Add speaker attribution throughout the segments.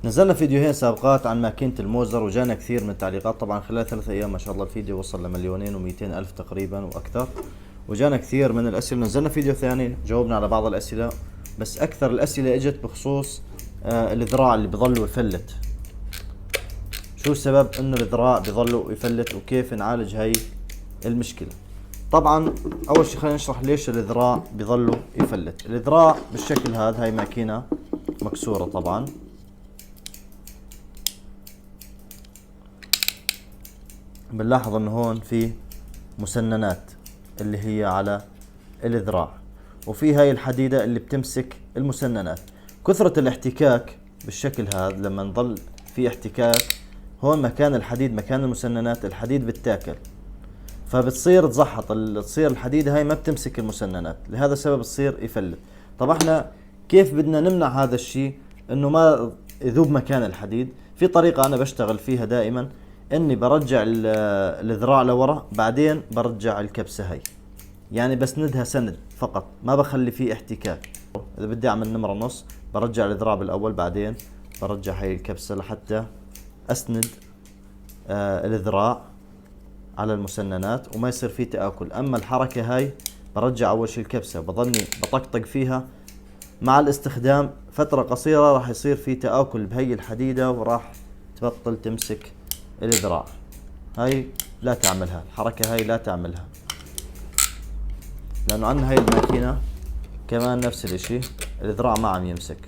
Speaker 1: نزلنا فيديوهين سابقات عن ماكينة الموزر وجانا كثير من التعليقات. طبعا خلال 3 أيام ما شاء الله الفيديو وصل لمليونين ومئتين ألف تقريبا وأكثر، وجانا كثير من الأسئلة. نزلنا فيديو ثاني جاوبنا على بعض الأسئلة، بس أكثر الأسئلة إجت بخصوص الذراع اللي بظلوا يفلت. شو السبب إنه الذراع بظلوا يفلت وكيف نعالج هاي المشكلة؟ طبعا أول شيء خلينا نشرح ليش الذراع بظلوا يفلت. الذراع بالشكل هذا، هاي ماكينة مكسورة طبعا، بنلاحظ انه هون في مسننات اللي هي على الذراع، وفي هاي الحديدة اللي بتمسك المسننات. كثرة الاحتكاك بالشكل هذا، لما نضل في احتكاك هون مكان الحديد مكان المسننات، الحديد بتاكل فبتصير تزحط، تصير الحديدة هاي ما بتمسك المسننات، لهذا السبب تصير يفلت. طب احنا كيف بدنا نمنع هذا الشيء انه ما يذوب مكان الحديد؟ في طريقة انا بشتغل فيها دائما، اني برجع الذراع لورا، بعدين برجع الكبسة هاي، يعني بسندها سند فقط، ما بخلي فيه احتكاك. اذا بدي اعمل نمرة نص برجع الذراع بالاول، بعدين برجع هاي الكبسة لحتى اسند الذراع على المسننات وما يصير فيه تآكل. اما الحركة هاي برجع اول شي الكبسة، بظني بطقطق فيها، مع الاستخدام فترة قصيرة راح يصير في تآكل بهي الحديدة وراح تبطل تمسك الذراع. هاي لا تعملها، الحركة هاي لا تعملها، لانه عندنا هاي الماكينة كمان نفس الاشي، الذراع ما عم يمسك،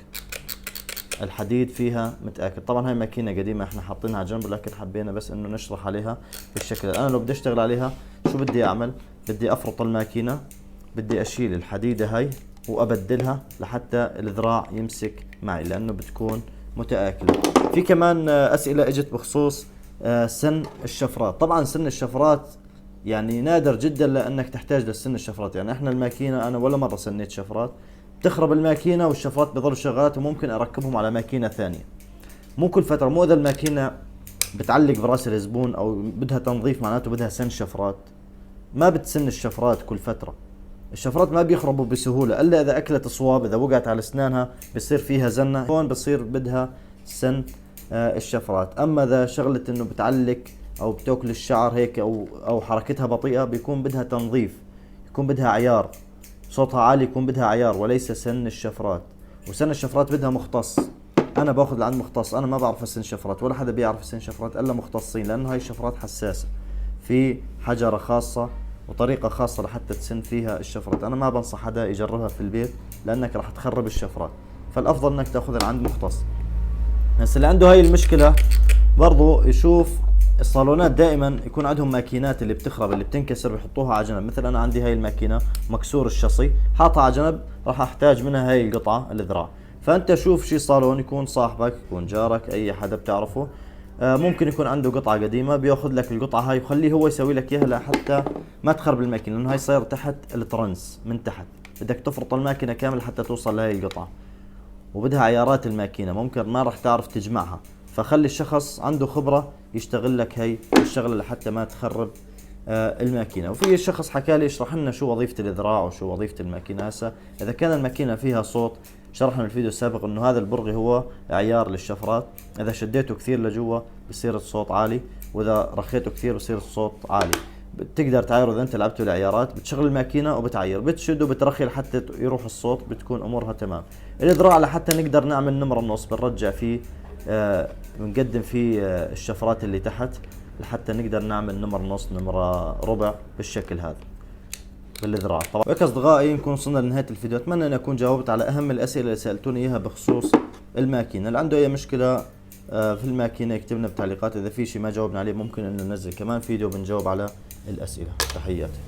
Speaker 1: الحديد فيها متآكل. طبعا هاي ماكينة قديمة احنا حاطينها جنب، لكن حبينا بس انه نشرح عليها بالشكل. انا لو بدي اشتغل عليها شو بدي اعمل؟ بدي افرط الماكينة، بدي اشيل الحديدة هاي وابدلها لحتى الذراع يمسك معي، لانه بتكون متآكلة. في كمان اسئلة اجت بخصوص سن الشفرات. طبعا سن الشفرات يعني نادر جدا لانك تحتاج لسن الشفرات، يعني احنا الماكينة انا ولا مرة سنيت شفرات، بتخرب الماكينة والشفرات بضلوا شغالات، وممكن اركبهم على ماكينة ثانية. مو كل فترة، مو اذا الماكينة بتعلق براس الزبون او بدها تنظيف معناته بدها سن شفرات، ما بتسن الشفرات كل فترة. الشفرات ما بيخربوا بسهولة الا اذا اكلت صواب، اذا وقعت على اسنانها بصير فيها زنة، هون بصير بدها سن الشفرات. اما اذا شغلت انه بتعلق او بتاكل الشعر هيك او حركتها بطيئة، بيكون بدها تنظيف، يكون بدها عيار، صوتها عالي، يكون بدها عيار وليس سن الشفرات. وسن الشفرات بدها مختص، انا باخذ لعند مختص، انا ما بعرف اسن شفرات ولا حدا بيعرف يسن شفرات الا مختصين، لانه هاي الشفرات حساسة، في حجرة خاصة وطريقة خاصة لحتى تسن فيها الشفرات. انا ما بنصح حدا يجربها في البيت لانك راح تخرب الشفرات، فالافضل انك تاخذها عند مختص. بس اللي عنده هاي المشكلة برضو يشوف الصالونات، دائما يكون عندهم ماكينات اللي بتخرب اللي بتنكسر بيحطوها على جنب. مثلا انا عندي هاي الماكينة مكسور الشصي، حاطها على جنب، راح احتاج منها هاي القطعة الذراع. فانت شوف شي صالون يكون صاحبك، يكون جارك، اي حدا بتعرفه، ممكن يكون عنده قطعة قديمة، بياخذ لك القطعة هاي وخليه هو يسوي لك اياها لحتى ما تخرب الماكينة، لانه هاي صاير تحت الترنس، من تحت بدك تفرط الماكينة كامل حتى توصل لهي القطعة، وبدها عيارات الماكينة، ممكن ما راح تعرف تجمعها. فخلي الشخص عنده خبرة يشتغل لك هي الشغلة لحتى ما تخرب الماكينة. وفي شخص حكى لي اشرح لنا شو وظيفة الإذراع وشو وظيفة الماكينة. هسه إذا كان الماكينة فيها صوت، شرحنا بالفيديو السابق إنه هذا البرغي هو عيار للشفرات، إذا شديته كثير لجوا بصير الصوت عالي، وإذا رخيته كثير بصير الصوت عالي. بتقدر تعايره اذا انت لعبته العيارات، بتشغل الماكينه وبتعير، بتشد وبترخي لحتى يروح الصوت، بتكون امورها تمام. الذراع لحتى نقدر نعمل نمره النص بنرجع فيه بنقدم فيه الشفرات اللي تحت لحتى نقدر نعمل نمر نص نمره ربع بالشكل هذا بالذراع. طبعا هيك اصدقائي نكون وصلنا لنهايه الفيديو، اتمنى ان اكون جاوبت على اهم الاسئله اللي سالتوني اياها بخصوص الماكينه. اللي عنده اي مشكله في الماكينه يكتب لنا بالتعليقات، اذا في شيء ما جاوبنا عليه ممكن انه ننزل كمان فيديو بنجاوب على الاسئله. تحياتي.